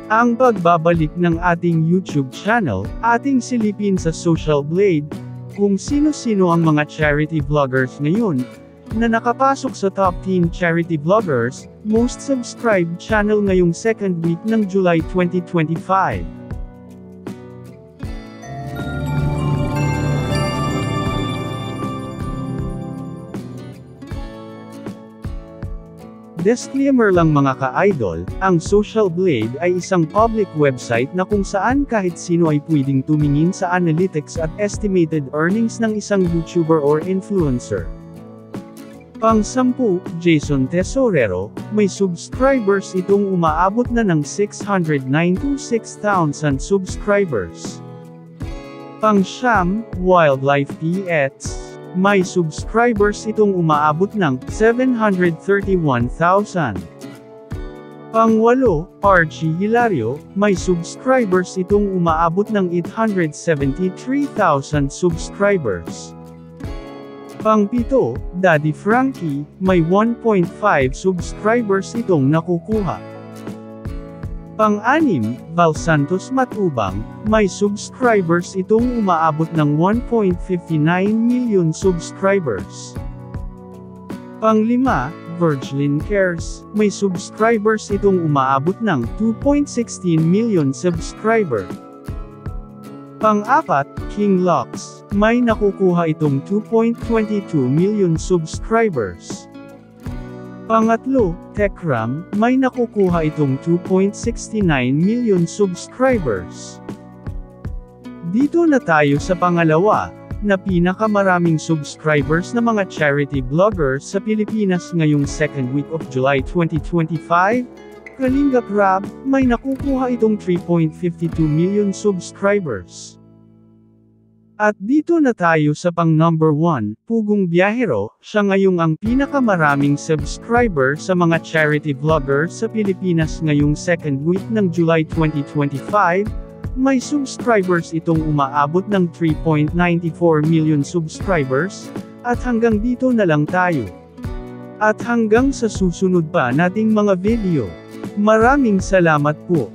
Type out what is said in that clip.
Ang pagbabalik ng ating YouTube channel, ating silipin sa Social Blade, kung sino-sino ang mga charity vloggers ngayon, na nakapasok sa top 10 charity vloggers, most subscribed channel ngayong second week ng July 2025. Disclaimer lang mga ka-idol, ang Social Blade ay isang public website na kung saan kahit sino ay pwedeng tumingin sa analytics at estimated earnings ng isang YouTuber or influencer. Pang-10, Jason Tesorero, may subscribers itong umaabot na ng 696,000 subscribers. Pang-9, Wildlife Pets, may subscribers itong umaabot ng 731,000. Pang-8, Archie Hilario, may subscribers itong umaabot ng 873,000 subscribers. Pang-7, Daddy Frankie, may 1.5 subscribers itong nakukuha. Pang-6, Val Santos Matubang, may subscribers itong umaabot ng 1.59 million subscribers. Pang-5, Virgilin Cares, may subscribers itong umaabot ng 2.16 million subscriber. Pang-4, King Lux, may nakukuha itong 2.22 million subscribers. Pang-3, Techram, may nakukuha itong 2.69 million subscribers. Dito na tayo sa pangalawa, na pinakamaraming subscribers na mga charity vloggers sa Pilipinas ngayong second week of July 2025, Kalinga Prab, may nakukuha itong 3.52 million subscribers. At dito na tayo sa pang-number 1, Pugong Biyahero, siya ngayong ang pinakamaraming subscriber sa mga charity vloggers sa Pilipinas ngayong second week ng July 2025, may subscribers itong umaabot ng 3.94 million subscribers, at hanggang dito na lang tayo. At hanggang sa susunod pa nating mga video. Maraming salamat po.